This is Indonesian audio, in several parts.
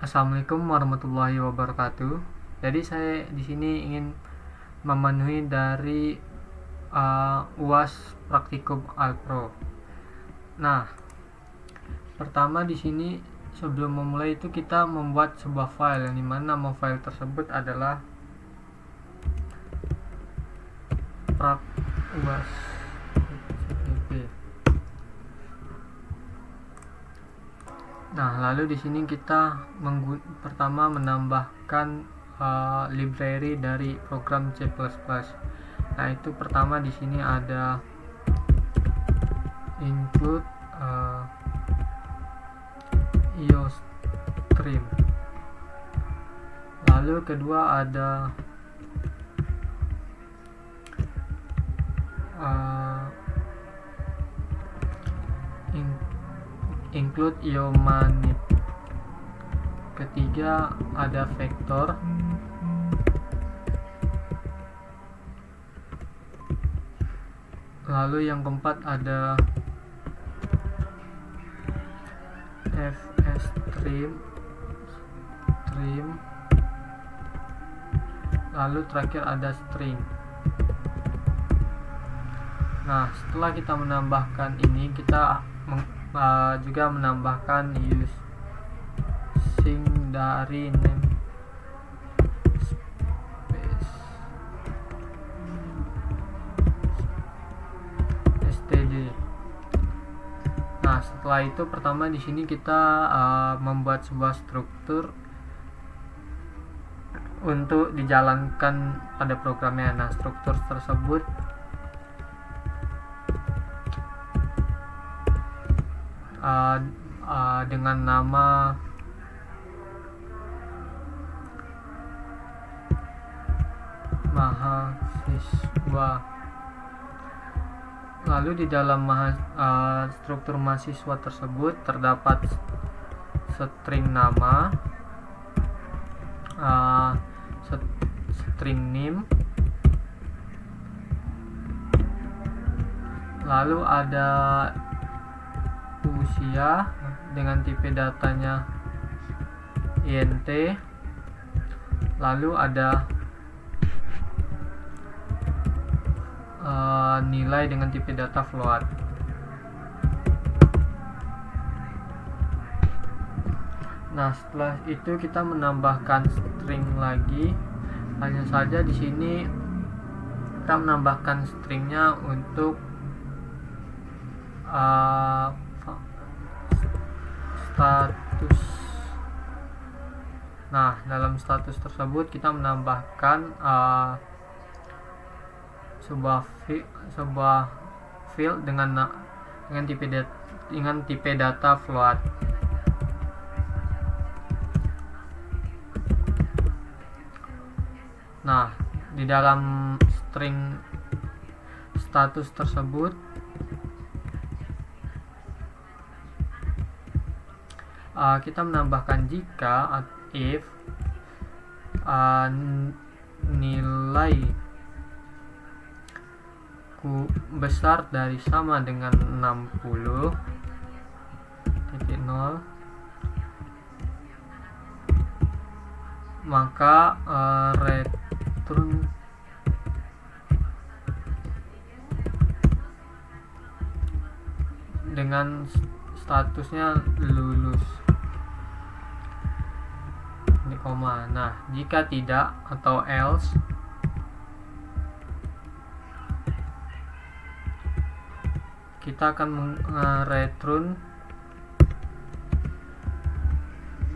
Assalamualaikum warahmatullahi wabarakatuh. Jadi saya di sini ingin memenuhi dari UAS Praktikum Alpro. Nah, pertama di sini sebelum memulai itu kita membuat sebuah file yang dimana nama file tersebut adalah prak UAS. Nah, lalu di sini kita pertama menambahkan library dari program C++. Nah, itu pertama di sini ada include iostream. Lalu kedua ada include iomanip. Ketiga ada vektor. Lalu yang keempat ada fstream. Lalu terakhir ada string. Nah, setelah kita menambahkan ini, kita juga menambahkan using dari namespace std. Nah, setelah itu pertama di sini kita membuat sebuah struktur untuk dijalankan pada programnya. Nah, struktur tersebut dengan nama mahasiswa. Lalu di dalam struktur mahasiswa tersebut terdapat string nama, string name, lalu ada usia dengan tipe datanya int, lalu ada nilai dengan tipe data float. Nah, setelah itu kita menambahkan string lagi. Hanya saja di sini kita menambahkan stringnya untuk status. Nah, dalam status tersebut kita menambahkan sebuah field dengan tipe data float. Nah, di dalam string status tersebut kita menambahkan jika if nilai besar dari sama dengan 60 titik 0, maka return dengan statusnya lulus. Ini koma. Nah, jika tidak atau else, kita akan return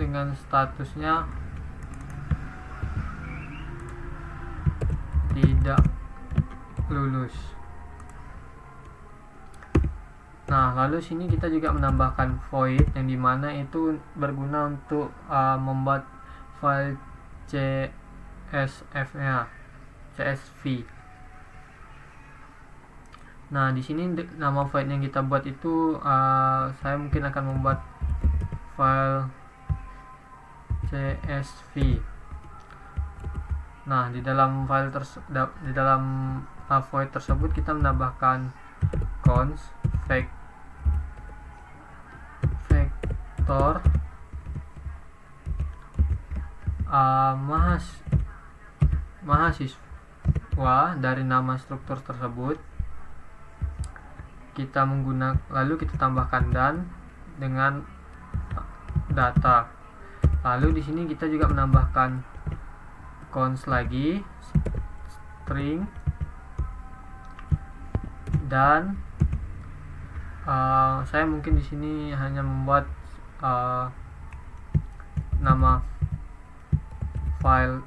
dengan statusnya tidak lulus. Nah, lalu sini kita juga menambahkan void yang dimana itu berguna untuk membuat file CSV. Nah, di sini nama file yang kita buat itu saya mungkin akan membuat file CSV. Nah, di dalam file void tersebut kita menambahkan const vector mahasiswa dari nama struktur tersebut, kita menggunakan, lalu kita tambahkan dan dengan data. Lalu di sini kita juga menambahkan cons lagi, string, dan saya mungkin di sini hanya membuat nama file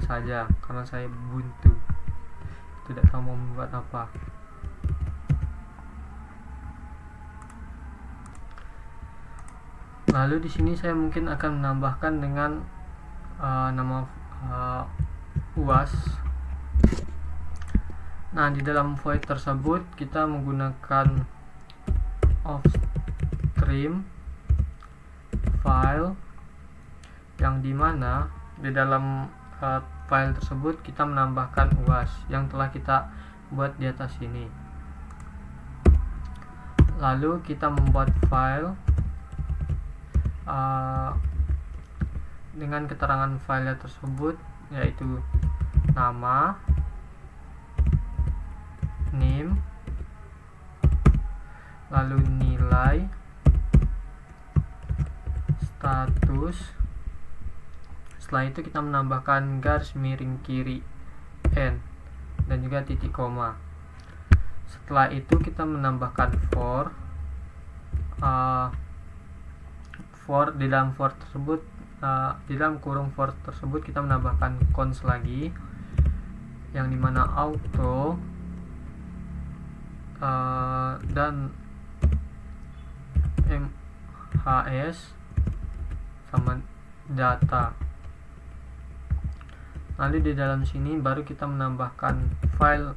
saja karena saya buntu, tidak tahu mau membuat apa. Lalu di sini saya mungkin akan menambahkan dengan nama UAS. Nah, di dalam void tersebut kita menggunakan offstream file, yang dimana di dalam file tersebut kita menambahkan UAS yang telah kita buat di atas ini. Lalu kita membuat file dengan keterangan file tersebut, yaitu nama, name, lalu nilai, status. Setelah itu kita menambahkan garis miring kiri n dan juga titik koma. Setelah itu kita menambahkan for di dalam for tersebut, di dalam kurung for tersebut kita menambahkan cons lagi, yang dimana auto dan mhs sama data. Lalu di dalam sini baru kita menambahkan file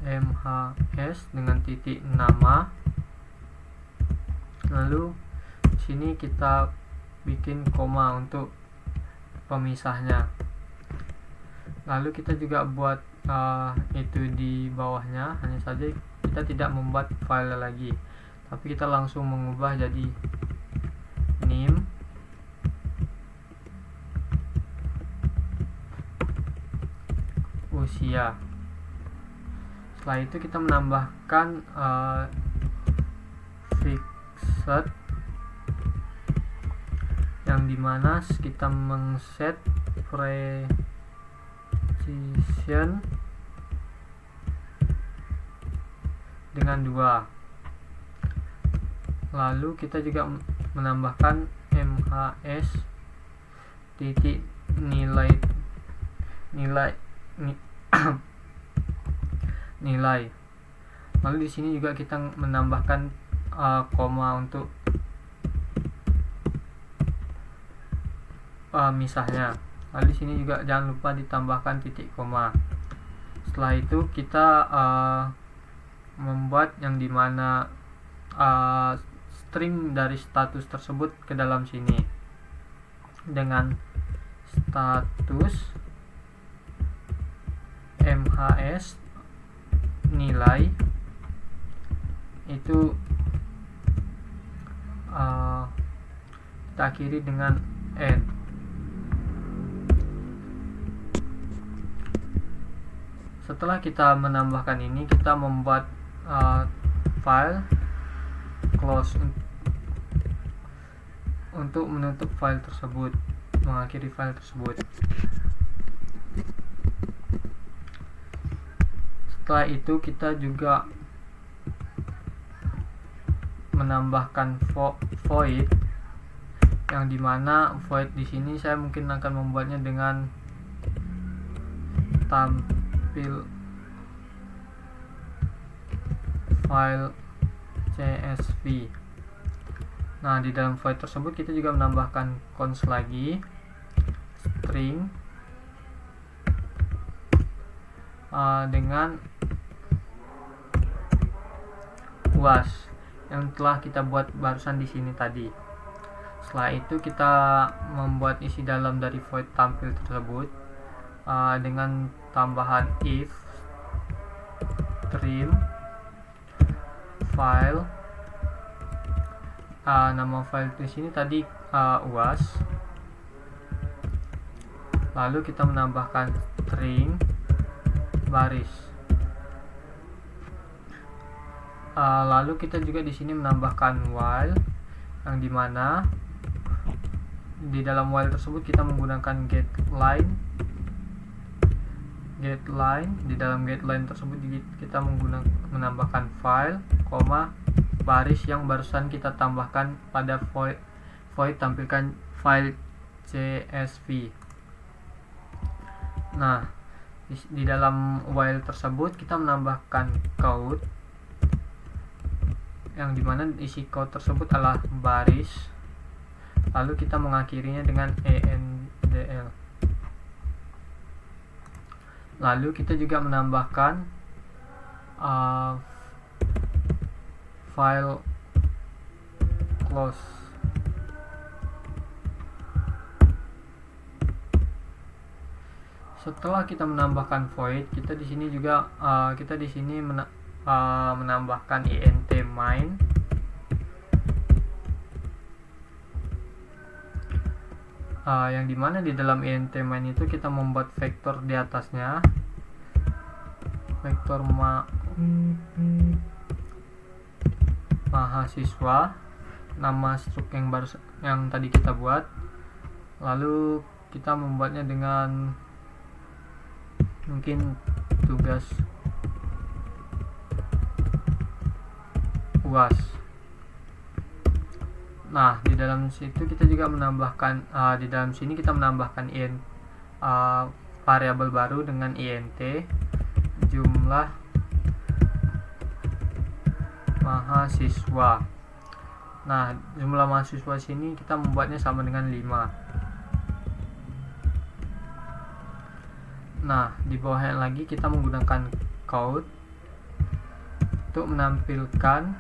mhs dengan titik nama. Lalu di sini kita bikin koma untuk pemisahnya. Lalu kita juga buat itu di bawahnya, hanya saja kita tidak membuat file lagi, tapi kita langsung mengubah jadi name, usia. Setelah itu kita menambahkan fixed, yang dimana kita mengset precision dengan 2. Lalu kita juga menambahkan mhs titik nilai. Lalu di sini juga kita menambahkan koma untuk misahnya. Lalu di sini juga jangan lupa ditambahkan titik koma. Setelah itu kita membuat yang dimana string dari status tersebut ke dalam sini dengan status mhs nilai, itu kita akhiri dengan n. Setelah kita menambahkan ini, kita membuat file close untuk menutup file tersebut, mengakhiri file tersebut. Setelah itu kita juga menambahkan void, yang dimana void di sini saya mungkin akan membuatnya dengan tampil file csv. Nah, di dalam void tersebut kita juga menambahkan cons lagi, string dengan UAS yang telah kita buat barusan di sini tadi. Setelah itu kita membuat isi dalam dari void tampil tersebut dengan tambahan if stream file nama file di sini tadi UAS. Lalu kita menambahkan string baris. Lalu kita juga di sini menambahkan while, yang dimana di dalam while tersebut kita menggunakan getLine. Di dalam getLine tersebut kita menambahkan file, baris yang barusan kita tambahkan pada void tampilkan file CSV. Nah, di dalam while tersebut kita menambahkan code, yang dimana isi code tersebut adalah baris, lalu kita mengakhirinya dengan endl. Lalu kita juga menambahkan file close. Setelah kita menambahkan void, kita di sini juga menambahkan int main. Yang dimana di dalam int main itu kita membuat vektor di atasnya, vektor mahasiswa, nama struk yang tadi kita buat. Lalu kita membuatnya dengan mungkin tugas UAS. Nah, di dalam situ kita juga menambahkan di dalam sini kita menambahkan variabel baru dengan int jumlah mahasiswa. Nah, jumlah mahasiswa sini kita membuatnya sama dengan 5. Nah, di bawahnya lagi kita menggunakan code untuk menampilkan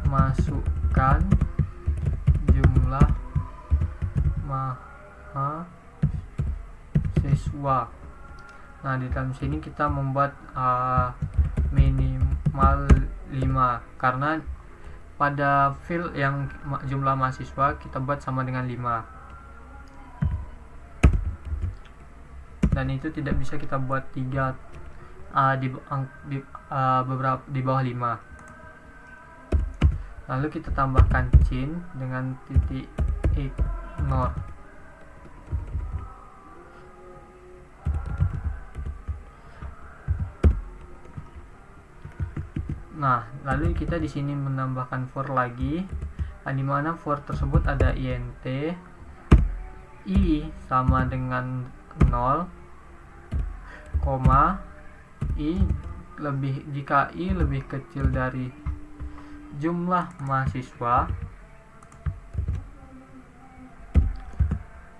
masukkan jumlah mahasiswa. Nah, di dalam sini kita membuat minimal 5, karena pada field yang jumlah mahasiswa kita buat sama dengan 5, dan itu tidak bisa kita buat 3 di bawah 5. Lalu kita tambahkan chin dengan titik ignore. Nah, lalu kita di sini menambahkan for lagi, di mana for tersebut ada int i sama dengan 0, jika i lebih kecil dari jumlah mahasiswa,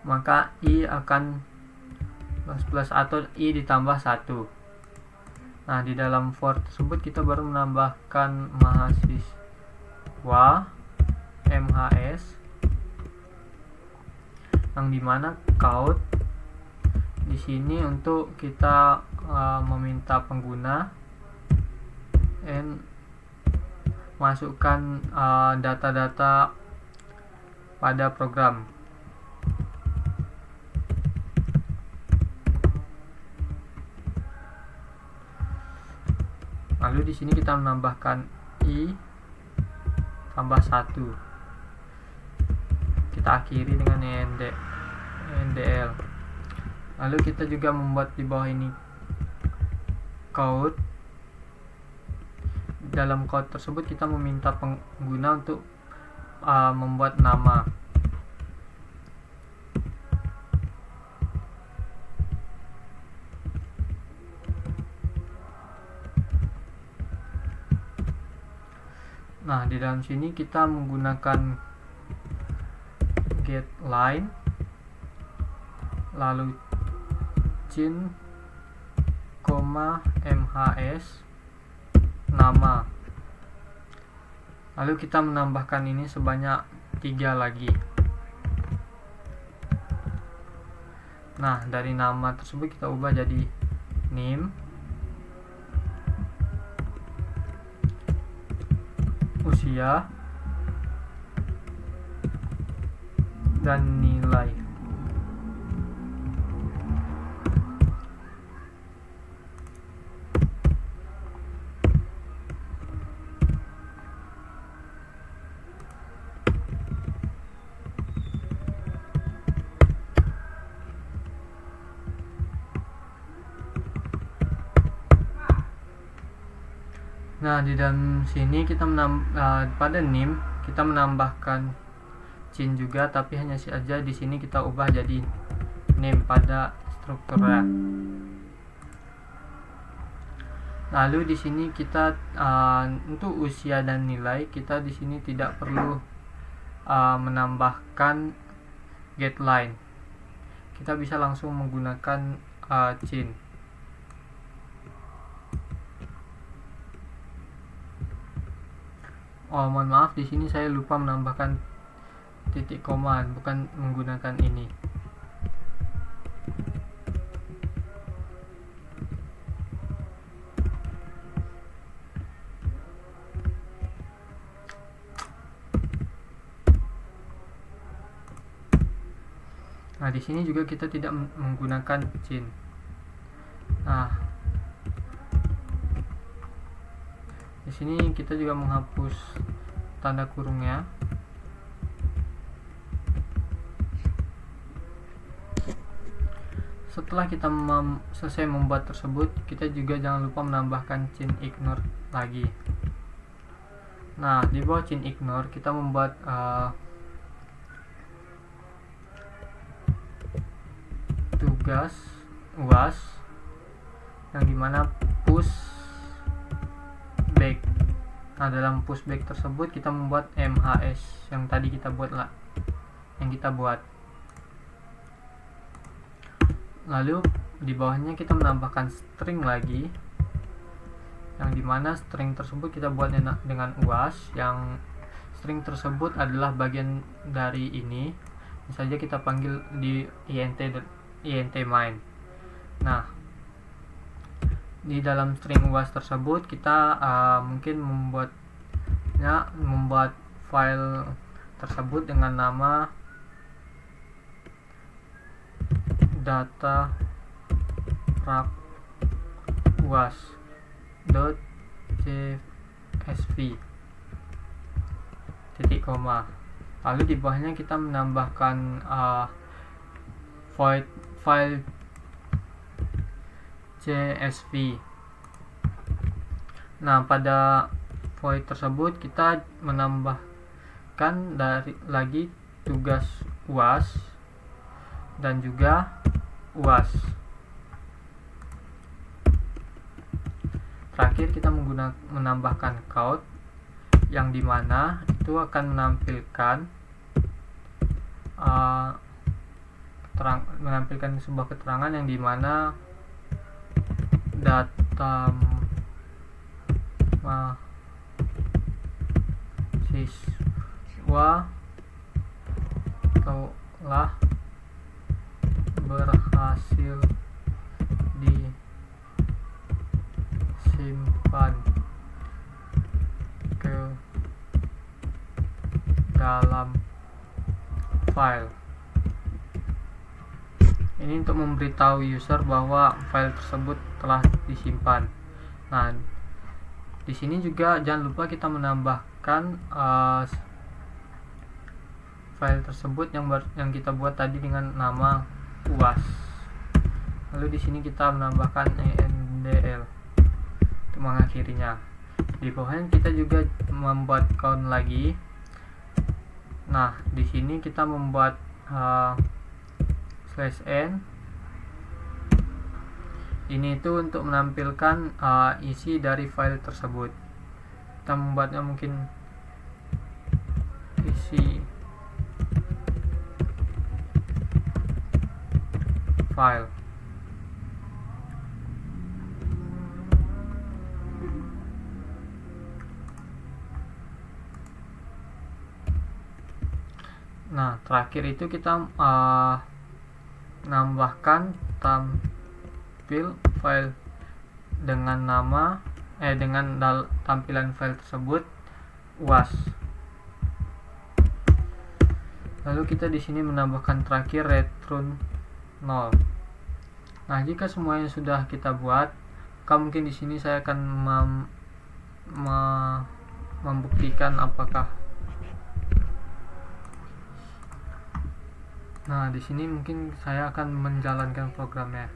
maka i akan plus atau i ditambah 1. Nah, di dalam for tersebut kita baru menambahkan mahasiswa MHS, yang dimana count di sini untuk kita meminta pengguna masukkan data-data pada program. Lalu di sini kita menambahkan i tambah 1. Kita akhiri dengan endl. Lalu kita juga membuat di bawah ini code. Dalam code tersebut kita meminta pengguna untuk membuat nama. Nah, di dalam sini kita menggunakan getLine, lalu chin, mhs, nama. Lalu kita menambahkan ini sebanyak 3 lagi. Nah, dari nama tersebut kita ubah jadi name. usia dan nilai. Nah, di dalam sini kita pada nim kita menambahkan cin juga, tapi hanya saja di sini kita ubah jadi name pada strukturnya. Lalu di sini kita untuk usia dan nilai, kita di sini tidak perlu menambahkan getLine. Kita bisa langsung menggunakan cin. Oh, mohon maaf, di sini saya lupa menambahkan titik koma, bukan menggunakan ini. Nah, di sini juga kita tidak menggunakan cin. Nah, di sini kita juga menghapus tanda kurungnya. Setelah kita selesai membuat tersebut, kita juga jangan lupa menambahkan cin ignore lagi. Nah, di bawah cin ignore kita membuat tugas UAS yang dimana push back. Nah, dalam push back tersebut kita membuat MHS yang tadi kita buat lalu di bawahnya kita menambahkan string lagi, yang dimana string tersebut kita buat dengan UAS, yang string tersebut adalah bagian dari ini, saja kita panggil di int main. Nah, di dalam string UAS tersebut kita mungkin membuat file tersebut dengan nama data uas.csv titik koma. Lalu di bawahnya kita menambahkan void file csv. Nah, pada void tersebut kita menambahkan lagi tugas UAS dan juga UAS. Terakhir kita menambahkan count, yang dimana itu akan menampilkan sebuah keterangan yang dimana data mahasiswa telah berhasil disimpan ke dalam file. Ini untuk memberitahu user bahwa file tersebut telah disimpan. Nah, di sini juga jangan lupa kita menambahkan file tersebut yang kita buat tadi dengan nama UAS. Lalu di sini kita menambahkan endl untuk mengakhirinya. Di bawahnya kita juga membuat count lagi. Nah, di sini kita membuat /n. Ini itu untuk menampilkan isi dari file tersebut. Kita membuatnya mungkin isi file. Nah, terakhir itu kita menambahkan tampil file dengan tampilan file tersebut UAS. Lalu kita di sini menambahkan terakhir return 0. Nah, jika semuanya sudah kita buat, maka mungkin di sini saya akan membuktikan apakah. Nah, di sini mungkin saya akan menjalankan programnya.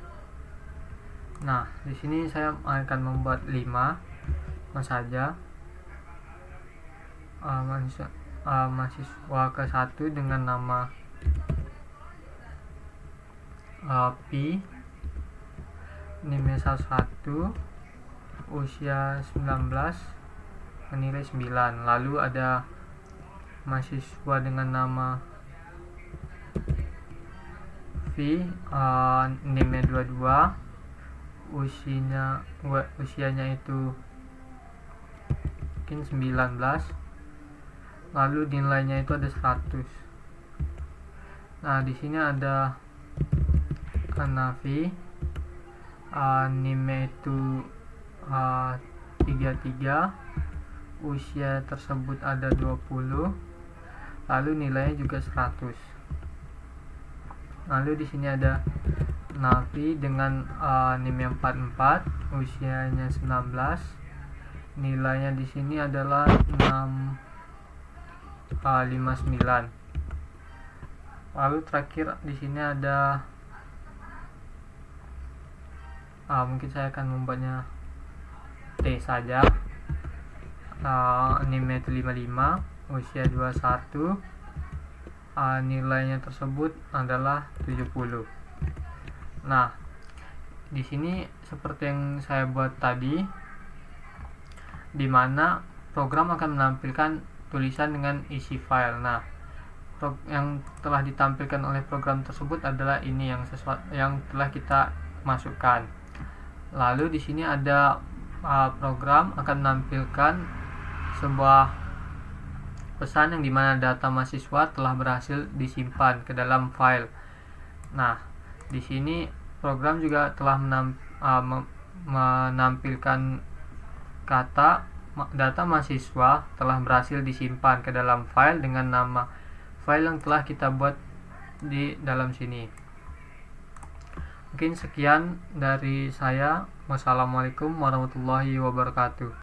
Nah, di sini saya akan membuat 5 saja. Mahasiswa ke-1 dengan nama P, nilai 1, usia 19, nilai 9. Lalu ada mahasiswa dengan nama V, nilai 22, usianya itu mungkin 19, lalu nilainya itu ada 100. Nah, di sini ada Navi, nilai itu 33, usia tersebut ada 20, lalu nilainya juga 100. Lalu di sini ada Navi dengan nilai 44, usianya 19, nilainya di sini adalah 659. Lalu terakhir di sini ada mungkin saya akan membuatnya T saja. Nilai 55, usia 21, nilainya tersebut adalah 70. Nah, di sini seperti yang saya buat tadi, di mana program akan menampilkan tulisan dengan isi file. Nah, yang telah ditampilkan oleh program tersebut adalah ini yang telah kita masukkan. Lalu di sini ada program akan menampilkan sebuah pesan yang dimana data mahasiswa telah berhasil disimpan ke dalam file. Nah, di sini program juga telah menampilkan kata data mahasiswa telah berhasil disimpan ke dalam file dengan nama file yang telah kita buat di dalam sini. Mungkin sekian dari saya. Wassalamualaikum warahmatullahi wabarakatuh.